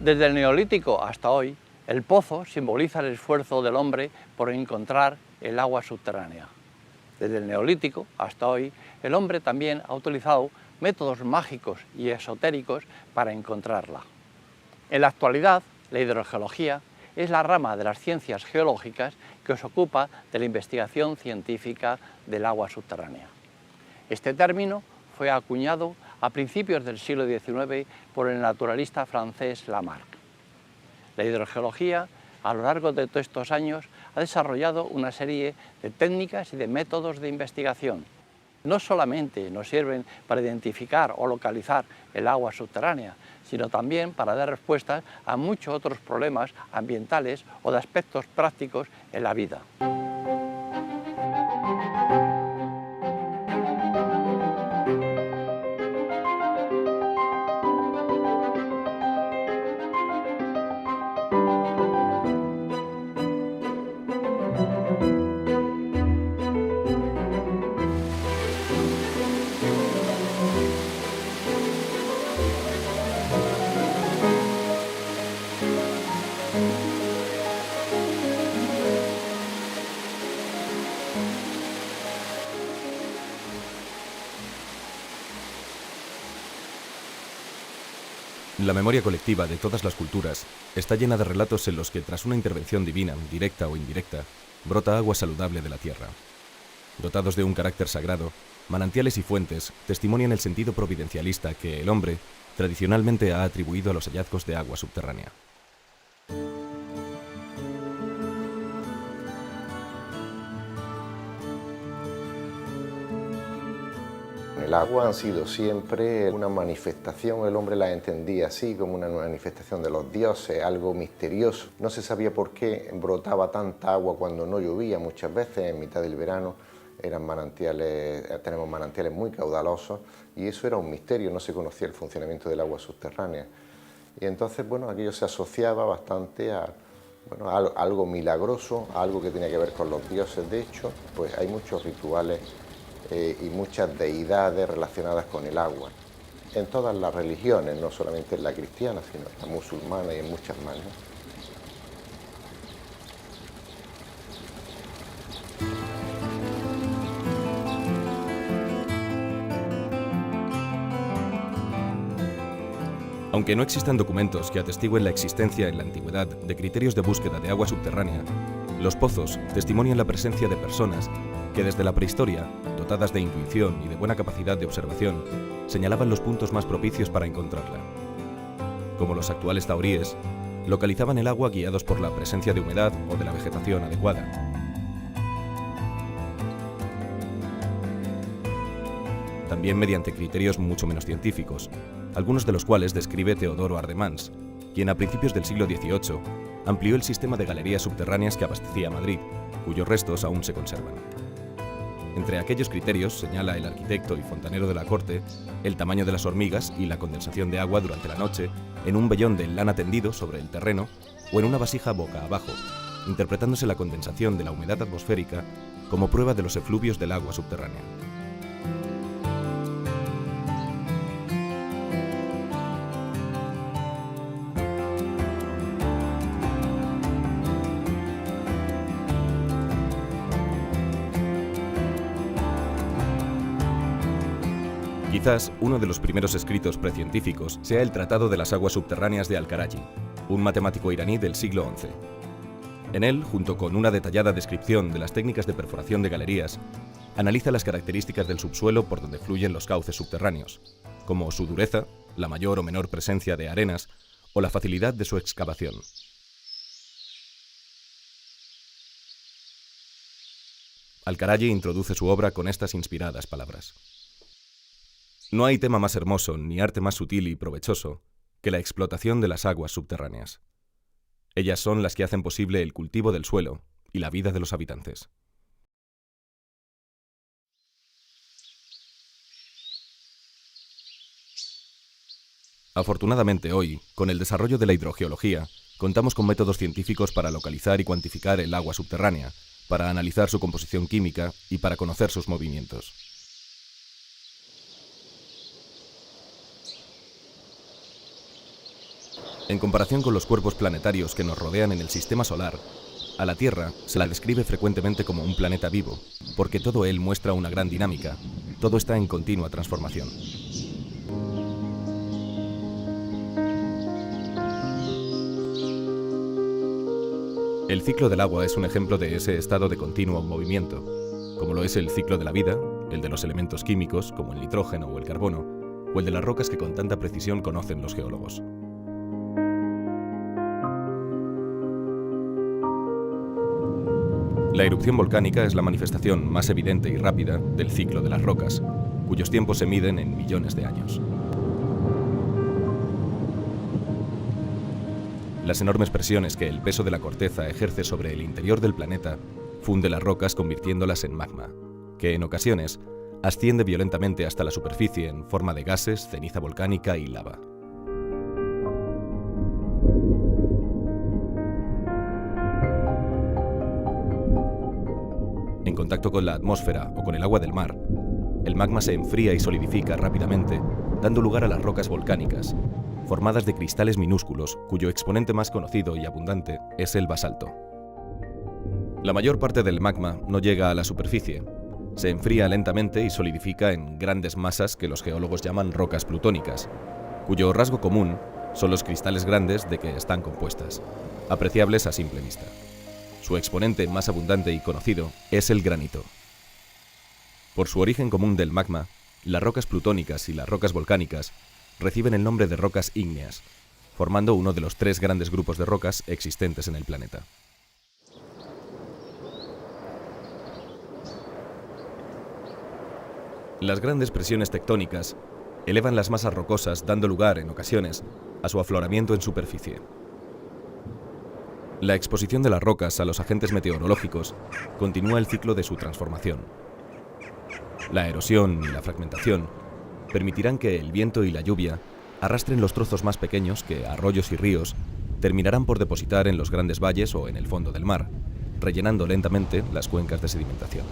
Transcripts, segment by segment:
Desde el Neolítico hasta hoy, el pozo simboliza el esfuerzo del hombre por encontrar el agua subterránea. Desde el Neolítico hasta hoy, el hombre también ha utilizado métodos mágicos y esotéricos para encontrarla. En la actualidad, la hidrogeología es la rama de las ciencias geológicas que se ocupa de la investigación científica del agua subterránea. Este término fue acuñado a principios del siglo XIX por el naturalista francés Lamarck. La hidrogeología, a lo largo de todos estos años, ha desarrollado una serie de técnicas y de métodos de investigación. No solamente nos sirven para identificar o localizar el agua subterránea, sino también para dar respuestas a muchos otros problemas ambientales o de aspectos prácticos en la vida. La memoria colectiva de todas las culturas está llena de relatos en los que, tras una intervención divina, directa o indirecta, brota agua saludable de la tierra. Dotados de un carácter sagrado, manantiales y fuentes testimonian el sentido providencialista que el hombre tradicionalmente ha atribuido a los hallazgos de agua subterránea. El agua ha sido siempre una manifestación, el hombre la entendía así, como una manifestación de los dioses, algo misterioso. No se sabía por qué brotaba tanta agua cuando no llovía muchas veces, en mitad del verano eran manantiales, tenemos manantiales muy caudalosos y eso era un misterio, no se conocía el funcionamiento del agua subterránea. Y entonces, bueno, aquello se asociaba bastante a algo milagroso, a algo que tenía que ver con los dioses. De hecho, pues hay muchos rituales y muchas deidades relacionadas con el agua, en todas las religiones, no solamente en la cristiana, sino en la musulmana y en muchas más, ¿no? Aunque no existan documentos que atestiguen la existencia en la antigüedad de criterios de búsqueda de agua subterránea, los pozos testimonian la presencia de personas que desde la prehistoria, dotadas de intuición y de buena capacidad de observación, señalaban los puntos más propicios para encontrarla. Como los actuales taoríes, localizaban el agua guiados por la presencia de humedad o de la vegetación adecuada. También mediante criterios mucho menos científicos, algunos de los cuales describe Teodoro Ardemans, quien a principios del siglo XVIII amplió el sistema de galerías subterráneas que abastecía Madrid, cuyos restos aún se conservan. Entre aquellos criterios, señala el arquitecto y fontanero de la corte, el tamaño de las hormigas y la condensación de agua durante la noche en un vellón de lana tendido sobre el terreno o en una vasija boca abajo, interpretándose la condensación de la humedad atmosférica como prueba de los efluvios del agua subterránea. Quizás uno de los primeros escritos precientíficos sea el Tratado de las Aguas Subterráneas de Al-Karaji, un matemático iraní del siglo XI. En él, junto con una detallada descripción de las técnicas de perforación de galerías, analiza las características del subsuelo por donde fluyen los cauces subterráneos, como su dureza, la mayor o menor presencia de arenas o la facilidad de su excavación. Al-Karaji introduce su obra con estas inspiradas palabras. No hay tema más hermoso ni arte más sutil y provechoso que la explotación de las aguas subterráneas. Ellas son las que hacen posible el cultivo del suelo y la vida de los habitantes. Afortunadamente hoy, con el desarrollo de la hidrogeología, contamos con métodos científicos para localizar y cuantificar el agua subterránea, para analizar su composición química y para conocer sus movimientos. En comparación con los cuerpos planetarios que nos rodean en el sistema solar, a la Tierra se la describe frecuentemente como un planeta vivo, porque todo él muestra una gran dinámica, todo está en continua transformación. El ciclo del agua es un ejemplo de ese estado de continuo movimiento, como lo es el ciclo de la vida, el de los elementos químicos, como el nitrógeno o el carbono, o el de las rocas que con tanta precisión conocen los geólogos. La erupción volcánica es la manifestación más evidente y rápida del ciclo de las rocas, cuyos tiempos se miden en millones de años. Las enormes presiones que el peso de la corteza ejerce sobre el interior del planeta funde las rocas convirtiéndolas en magma, que en ocasiones asciende violentamente hasta la superficie en forma de gases, ceniza volcánica y lava. En contacto con la atmósfera o con el agua del mar, el magma se enfría y solidifica rápidamente, dando lugar a las rocas volcánicas, formadas de cristales minúsculos, cuyo exponente más conocido y abundante es el basalto. La mayor parte del magma no llega a la superficie. Se enfría lentamente y solidifica en grandes masas que los geólogos llaman rocas plutónicas, cuyo rasgo común son los cristales grandes de que están compuestas, apreciables a simple vista. Su exponente más abundante y conocido es el granito. Por su origen común del magma, las rocas plutónicas y las rocas volcánicas reciben el nombre de rocas ígneas, formando uno de los 3 grandes grupos de rocas existentes en el planeta. Las grandes presiones tectónicas elevan las masas rocosas, dando lugar, en ocasiones, a su afloramiento en superficie. La exposición de las rocas a los agentes meteorológicos continúa el ciclo de su transformación. La erosión y la fragmentación permitirán que el viento y la lluvia arrastren los trozos más pequeños que arroyos y ríos terminarán por depositar en los grandes valles o en el fondo del mar, rellenando lentamente las cuencas de sedimentación.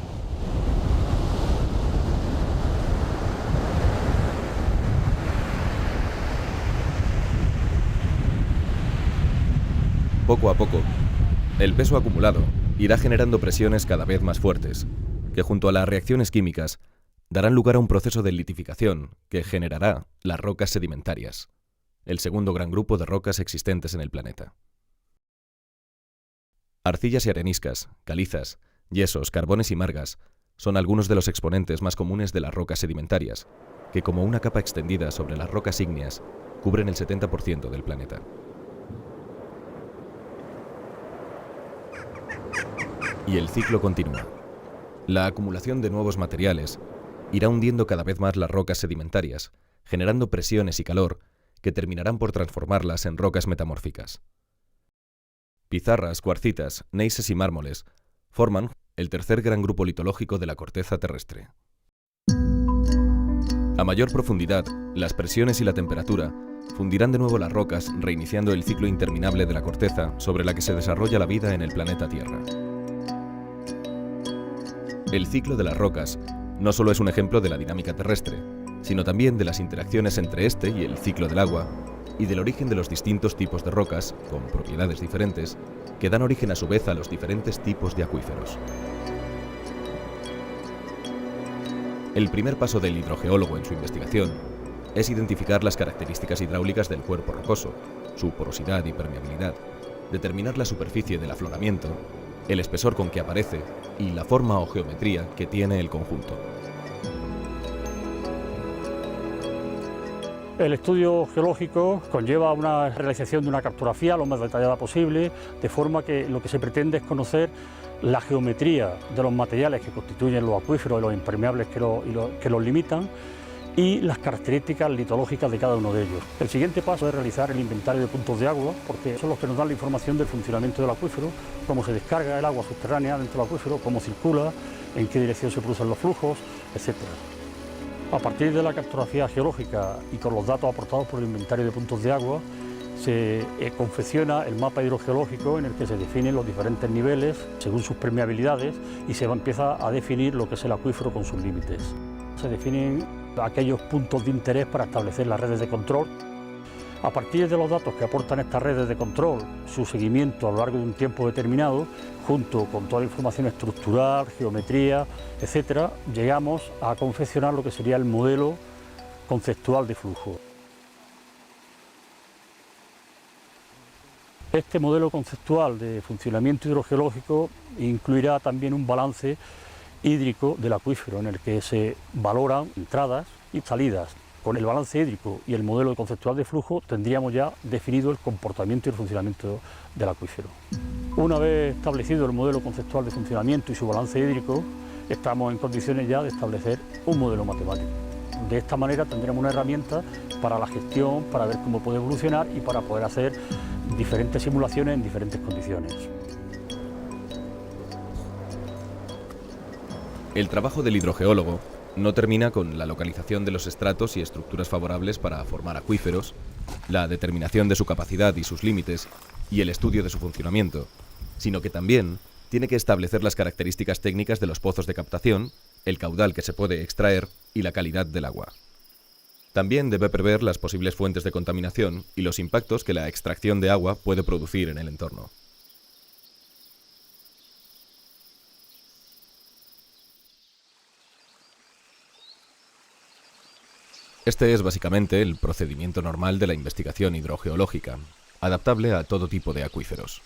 Poco a poco, el peso acumulado irá generando presiones cada vez más fuertes, que junto a las reacciones químicas darán lugar a un proceso de litificación que generará las rocas sedimentarias, el segundo gran grupo de rocas existentes en el planeta. Arcillas y areniscas, calizas, yesos, carbones y margas son algunos de los exponentes más comunes de las rocas sedimentarias, que como una capa extendida sobre las rocas ígneas cubren el 70% del planeta. Y el ciclo continúa. La acumulación de nuevos materiales irá hundiendo cada vez más las rocas sedimentarias, generando presiones y calor que terminarán por transformarlas en rocas metamórficas. Pizarras, cuarcitas, neises y mármoles forman el tercer gran grupo litológico de la corteza terrestre. A mayor profundidad, las presiones y la temperatura fundirán de nuevo las rocas, reiniciando el ciclo interminable de la corteza sobre la que se desarrolla la vida en el planeta Tierra. El ciclo de las rocas no solo es un ejemplo de la dinámica terrestre, sino también de las interacciones entre este y el ciclo del agua, y del origen de los distintos tipos de rocas, con propiedades diferentes, que dan origen a su vez a los diferentes tipos de acuíferos. El primer paso del hidrogeólogo en su investigación es identificar las características hidráulicas del cuerpo rocoso, su porosidad y permeabilidad, determinar la superficie del afloramiento, el espesor con que aparece y la forma o geometría que tiene el conjunto. El estudio geológico conlleva una realización de una cartografía lo más detallada posible, de forma que lo que se pretende es conocer la geometría de los materiales que constituyen los acuíferos y los impermeables que los limitan, y las características litológicas de cada uno de ellos. El siguiente paso es realizar el inventario de puntos de agua, porque son los que nos dan la información del funcionamiento del acuífero, cómo se descarga el agua subterránea dentro del acuífero, cómo circula, en qué dirección se producen los flujos, etc. A partir de la cartografía geológica y con los datos aportados por el inventario de puntos de agua, se confecciona el mapa hidrogeológico en el que se definen los diferentes niveles según sus permeabilidades y se empieza a definir lo que es el acuífero con sus límites. Se definen aquellos puntos de interés para establecer las redes de control. A partir de los datos que aportan estas redes de control, su seguimiento a lo largo de un tiempo determinado, junto con toda la información estructural, geometría, etcétera, llegamos a confeccionar lo que sería el modelo conceptual de flujo. Este modelo conceptual de funcionamiento hidrogeológico incluirá también un balance hídrico del acuífero, en el que se valoran entradas y salidas. Con el balance hídrico y el modelo conceptual de flujo tendríamos ya definido el comportamiento y el funcionamiento del acuífero. Una vez establecido el modelo conceptual de funcionamiento y su balance hídrico, estamos en condiciones ya de establecer un modelo matemático. De esta manera tendremos una herramienta para la gestión, para ver cómo puede evolucionar y para poder hacer diferentes simulaciones en diferentes condiciones. El trabajo del hidrogeólogo no termina con la localización de los estratos y estructuras favorables para formar acuíferos, la determinación de su capacidad y sus límites y el estudio de su funcionamiento, sino que también tiene que establecer las características técnicas de los pozos de captación, el caudal que se puede extraer y la calidad del agua. También debe prever las posibles fuentes de contaminación y los impactos que la extracción de agua puede producir en el entorno. Este es básicamente el procedimiento normal de la investigación hidrogeológica, adaptable a todo tipo de acuíferos.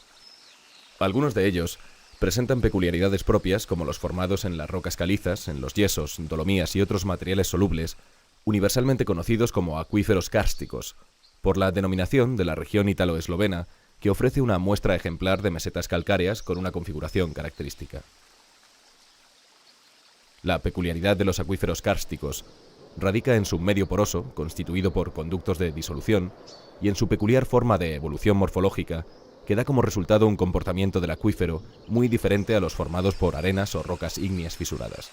Algunos de ellos presentan peculiaridades propias como los formados en las rocas calizas, en los yesos, dolomías y otros materiales solubles, universalmente conocidos como acuíferos kársticos, por la denominación de la región ítalo-eslovena, que ofrece una muestra ejemplar de mesetas calcáreas con una configuración característica. La peculiaridad de los acuíferos kársticos radica en su medio poroso, constituido por conductos de disolución, y en su peculiar forma de evolución morfológica, que da como resultado un comportamiento del acuífero muy diferente a los formados por arenas o rocas ígneas fisuradas.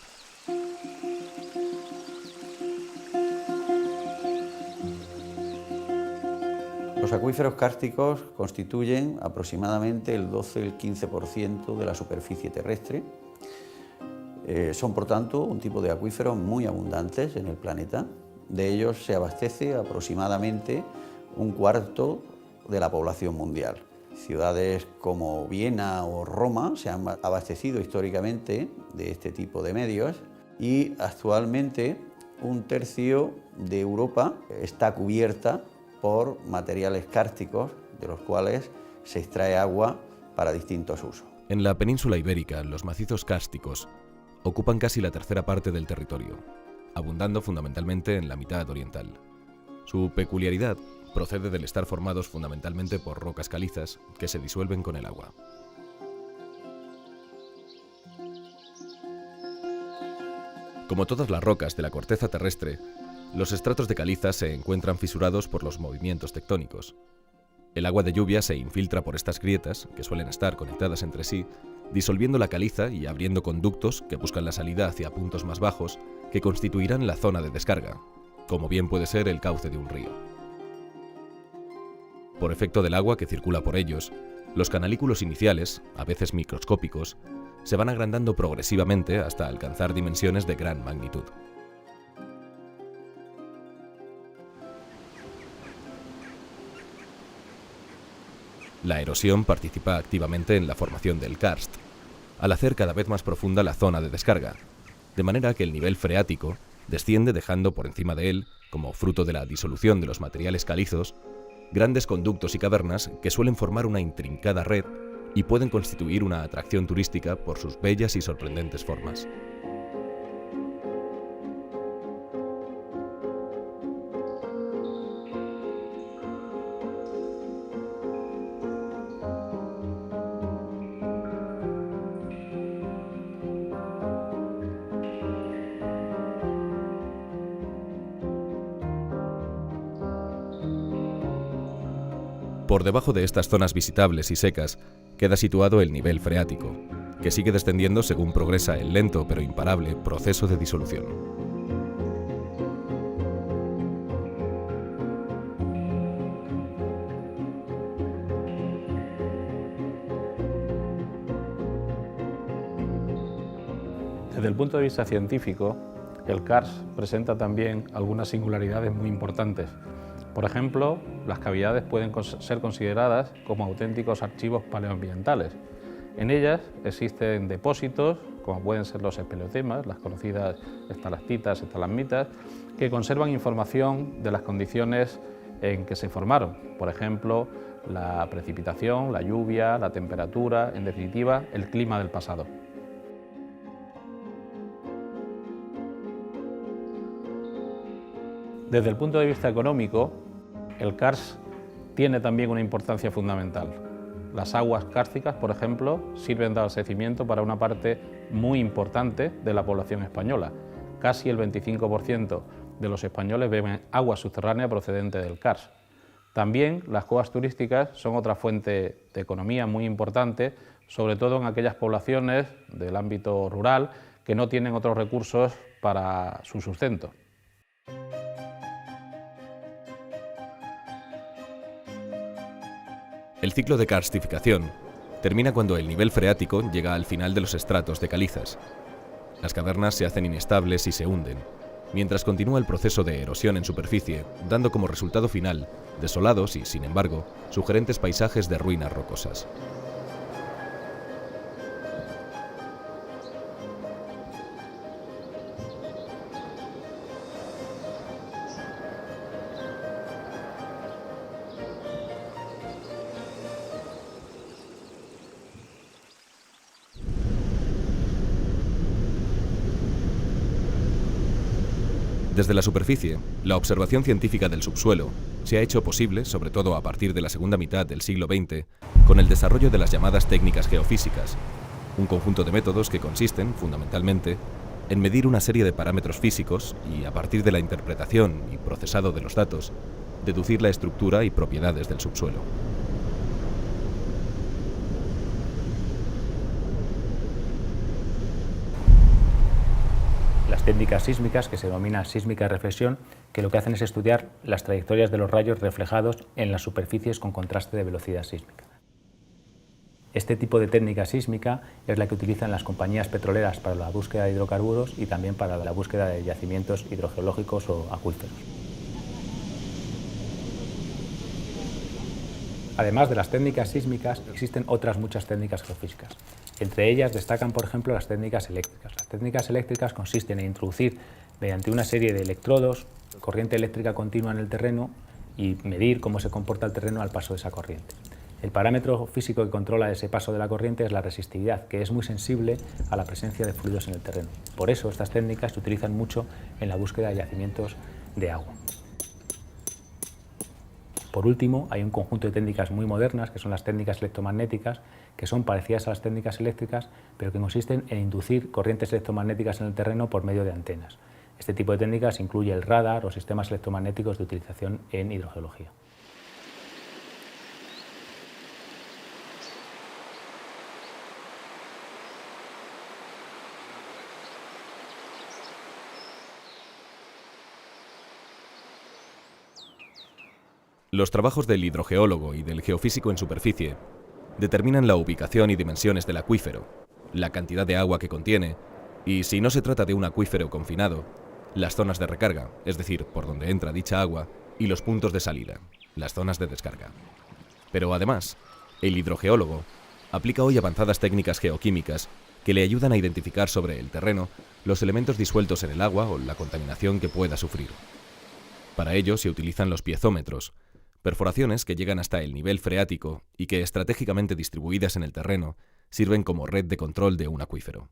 Los acuíferos kársticos constituyen aproximadamente el 12-15% de la superficie terrestre. Son, por tanto, un tipo de acuíferos muy abundantes en el planeta. De ellos se abastece aproximadamente un cuarto de la población mundial. Ciudades como Viena o Roma se han abastecido históricamente de este tipo de medios y actualmente un tercio de Europa está cubierta por materiales kársticos, de los cuales se extrae agua para distintos usos. En la península ibérica, los macizos kársticos ocupan casi la tercera parte del territorio, abundando fundamentalmente en la mitad oriental. Su peculiaridad procede del estar formados fundamentalmente por rocas calizas que se disuelven con el agua. Como todas las rocas de la corteza terrestre, los estratos de caliza se encuentran fisurados por los movimientos tectónicos. El agua de lluvia se infiltra por estas grietas, que suelen estar conectadas entre sí, disolviendo la caliza y abriendo conductos que buscan la salida hacia puntos más bajos que constituirán la zona de descarga, como bien puede ser el cauce de un río. Por efecto del agua que circula por ellos, los canalículos iniciales, a veces microscópicos, se van agrandando progresivamente hasta alcanzar dimensiones de gran magnitud. La erosión participa activamente en la formación del karst, al hacer cada vez más profunda la zona de descarga, de manera que el nivel freático desciende dejando por encima de él, como fruto de la disolución de los materiales calizos, grandes conductos y cavernas que suelen formar una intrincada red y pueden constituir una atracción turística por sus bellas y sorprendentes formas. Por debajo de estas zonas visitables y secas queda situado el nivel freático, que sigue descendiendo según progresa el lento pero imparable proceso de disolución. Desde el punto de vista científico, el karst presenta también algunas singularidades muy importantes. Por ejemplo, las cavidades pueden ser consideradas como auténticos archivos paleoambientales. En ellas existen depósitos, como pueden ser los espeleotemas, las conocidas estalactitas, estalagmitas, que conservan información de las condiciones en que se formaron. Por ejemplo, la precipitación, la lluvia, la temperatura, en definitiva, el clima del pasado. Desde el punto de vista económico, el karst tiene también una importancia fundamental. Las aguas kársticas, por ejemplo, sirven de abastecimiento para una parte muy importante de la población española. Casi el 25% de los españoles beben agua subterránea procedente del karst. También las cuevas turísticas son otra fuente de economía muy importante, sobre todo en aquellas poblaciones del ámbito rural que no tienen otros recursos para su sustento. El ciclo de karstificación termina cuando el nivel freático llega al final de los estratos de calizas. Las cavernas se hacen inestables y se hunden, mientras continúa el proceso de erosión en superficie, dando como resultado final desolados y, sin embargo, sugerentes paisajes de ruinas rocosas. Desde la superficie, la observación científica del subsuelo se ha hecho posible, sobre todo a partir de la segunda mitad del siglo XX, con el desarrollo de las llamadas técnicas geofísicas, un conjunto de métodos que consisten, fundamentalmente, en medir una serie de parámetros físicos y, a partir de la interpretación y procesado de los datos, deducir la estructura y propiedades del subsuelo. Las técnicas sísmicas, que se denomina sísmica de reflexión, que lo que hacen es estudiar las trayectorias de los rayos reflejados en las superficies con contraste de velocidad sísmica. Este tipo de técnica sísmica es la que utilizan las compañías petroleras para la búsqueda de hidrocarburos y también para la búsqueda de yacimientos hidrogeológicos o acuíferos. Además de las técnicas sísmicas, existen otras muchas técnicas geofísicas. Entre ellas destacan, por ejemplo, las técnicas eléctricas. Las técnicas eléctricas consisten en introducir, mediante una serie de electrodos, corriente eléctrica continua en el terreno y medir cómo se comporta el terreno al paso de esa corriente. El parámetro físico que controla ese paso de la corriente es la resistividad, que es muy sensible a la presencia de fluidos en el terreno. Por eso estas técnicas se utilizan mucho en la búsqueda de yacimientos de agua. Por último, hay un conjunto de técnicas muy modernas, que son las técnicas electromagnéticas, que son parecidas a las técnicas eléctricas, pero que consisten en inducir corrientes electromagnéticas en el terreno por medio de antenas. Este tipo de técnicas incluye el radar o sistemas electromagnéticos de utilización en hidrogeología. Los trabajos del hidrogeólogo y del geofísico en superficie determinan la ubicación y dimensiones del acuífero, la cantidad de agua que contiene y, si no se trata de un acuífero confinado, las zonas de recarga, es decir, por donde entra dicha agua, y los puntos de salida, las zonas de descarga. Pero además, el hidrogeólogo aplica hoy avanzadas técnicas geoquímicas que le ayudan a identificar sobre el terreno los elementos disueltos en el agua o la contaminación que pueda sufrir. Para ello se utilizan los piezómetros, perforaciones que llegan hasta el nivel freático y que, estratégicamente distribuidas en el terreno, sirven como red de control de un acuífero.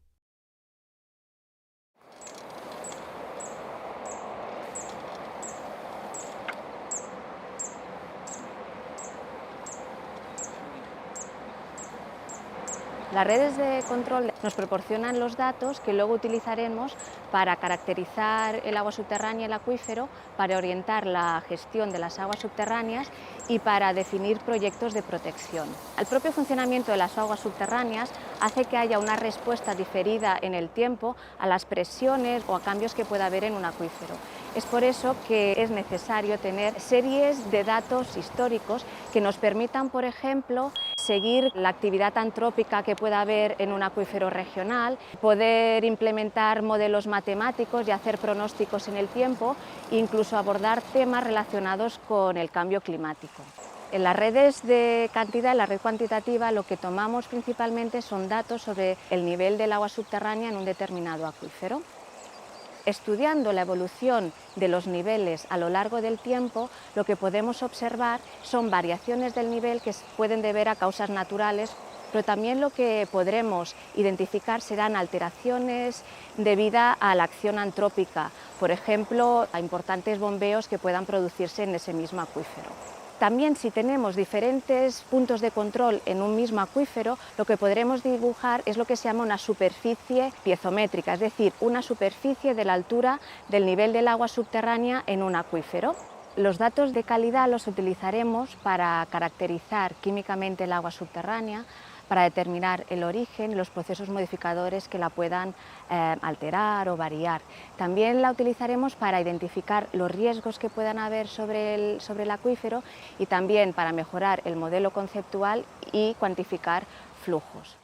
Las redes de control nos proporcionan los datos que luego utilizaremos para caracterizar el agua subterránea y el acuífero, para orientar la gestión de las aguas subterráneas y para definir proyectos de protección. El propio funcionamiento de las aguas subterráneas hace que haya una respuesta diferida en el tiempo a las presiones o a cambios que pueda haber en un acuífero. Es por eso que es necesario tener series de datos históricos que nos permitan, por ejemplo, seguir la actividad antrópica que pueda haber en un acuífero regional, poder implementar modelos matemáticos y hacer pronósticos en el tiempo, e incluso abordar temas relacionados con el cambio climático. En las redes de cantidad, en la red cuantitativa, lo que tomamos principalmente son datos sobre el nivel del agua subterránea en un determinado acuífero. Estudiando la evolución de los niveles a lo largo del tiempo, lo que podemos observar son variaciones del nivel que pueden deber a causas naturales, pero también lo que podremos identificar serán alteraciones debidas a la acción antrópica, por ejemplo, a importantes bombeos que puedan producirse en ese mismo acuífero. También, si tenemos diferentes puntos de control en un mismo acuífero, lo que podremos dibujar es lo que se llama una superficie piezométrica, es decir, una superficie de la altura del nivel del agua subterránea en un acuífero. Los datos de calidad los utilizaremos para caracterizar químicamente el agua subterránea, para determinar el origen y los procesos modificadores que la puedan alterar o variar. También la utilizaremos para identificar los riesgos que puedan haber sobre el acuífero y también para mejorar el modelo conceptual y cuantificar flujos.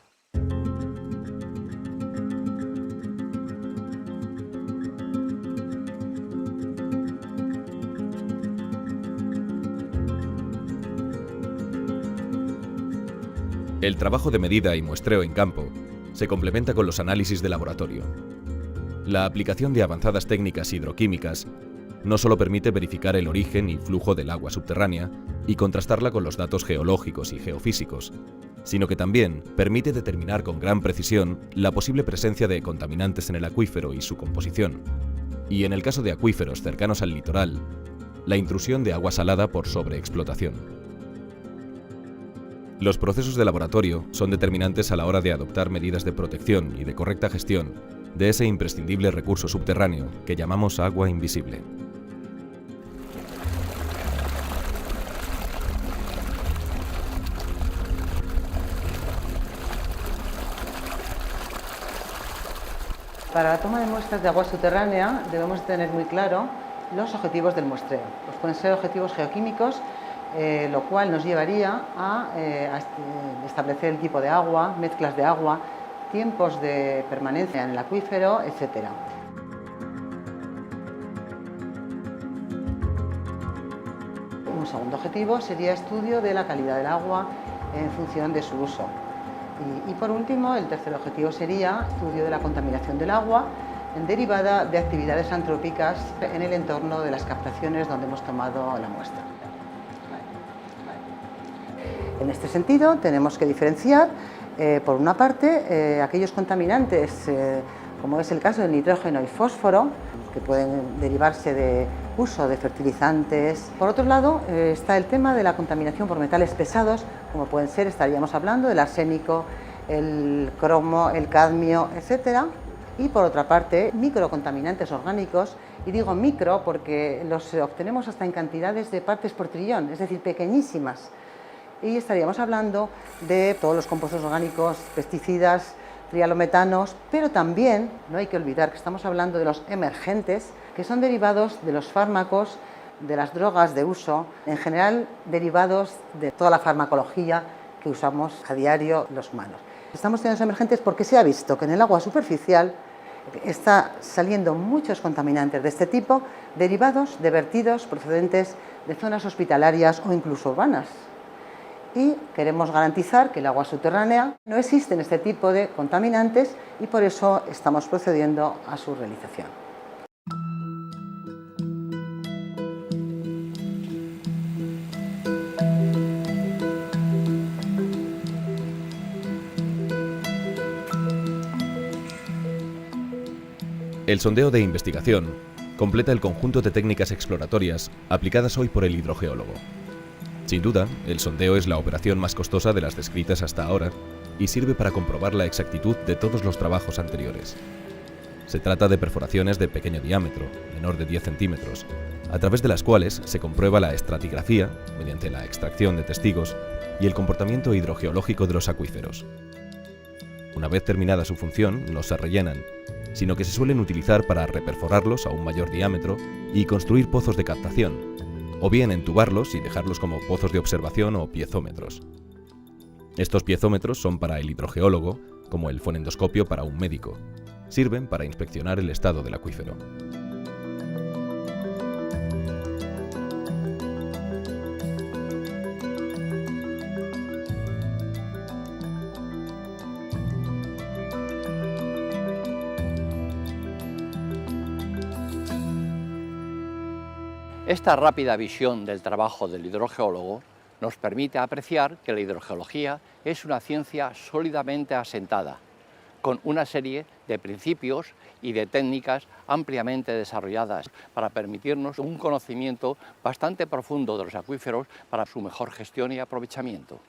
El trabajo de medida y muestreo en campo se complementa con los análisis de laboratorio. La aplicación de avanzadas técnicas hidroquímicas no solo permite verificar el origen y flujo del agua subterránea y contrastarla con los datos geológicos y geofísicos, sino que también permite determinar con gran precisión la posible presencia de contaminantes en el acuífero y su composición, y en el caso de acuíferos cercanos al litoral, la intrusión de agua salada por sobreexplotación. Los procesos de laboratorio son determinantes a la hora de adoptar medidas de protección y de correcta gestión de ese imprescindible recurso subterráneo que llamamos agua invisible. Para la toma de muestras de agua subterránea debemos tener muy claro los objetivos del muestreo. Pues pueden ser objetivos geoquímicos, lo cual nos llevaría a establecer el tipo de agua, mezclas de agua, tiempos de permanencia en el acuífero, etc. Un segundo objetivo sería estudio de la calidad del agua en función de su uso. Y por último, el tercer objetivo sería estudio de la contaminación del agua derivada de actividades antrópicas en el entorno de las captaciones donde hemos tomado la muestra. En este sentido, tenemos que diferenciar, por una parte, aquellos contaminantes, como es el caso del nitrógeno y fósforo, que pueden derivarse de uso de fertilizantes. Por otro lado, está el tema de la contaminación por metales pesados, como pueden ser, estaríamos hablando del arsénico, el cromo, el cadmio, etc. Y por otra parte, microcontaminantes orgánicos, y digo micro porque los obtenemos hasta en cantidades de partes por trillón, es decir, pequeñísimas. Y estaríamos hablando de todos los compuestos orgánicos, pesticidas, trialometanos, pero también no hay que olvidar que estamos hablando de los emergentes, que son derivados de los fármacos, de las drogas de uso, en general derivados de toda la farmacología que usamos a diario los humanos. Estamos teniendo los emergentes porque se ha visto que en el agua superficial está saliendo muchos contaminantes de este tipo, derivados de vertidos procedentes de zonas hospitalarias o incluso urbanas. Y queremos garantizar que el agua subterránea no existen este tipo de contaminantes y por eso estamos procediendo a su realización. El sondeo de investigación completa el conjunto de técnicas exploratorias aplicadas hoy por el hidrogeólogo. Sin duda, el sondeo es la operación más costosa de las descritas hasta ahora y sirve para comprobar la exactitud de todos los trabajos anteriores. Se trata de perforaciones de pequeño diámetro, menor de 10 centímetros, a través de las cuales se comprueba la estratigrafía, mediante la extracción de testigos, y el comportamiento hidrogeológico de los acuíferos. Una vez terminada su función, no se rellenan, sino que se suelen utilizar para reperforarlos a un mayor diámetro y construir pozos de captación, o bien entubarlos y dejarlos como pozos de observación o piezómetros. Estos piezómetros son para el hidrogeólogo, como el fonendoscopio para un médico. Sirven para inspeccionar el estado del acuífero. Esta rápida visión del trabajo del hidrogeólogo nos permite apreciar que la hidrogeología es una ciencia sólidamente asentada, con una serie de principios y de técnicas ampliamente desarrolladas para permitirnos un conocimiento bastante profundo de los acuíferos para su mejor gestión y aprovechamiento.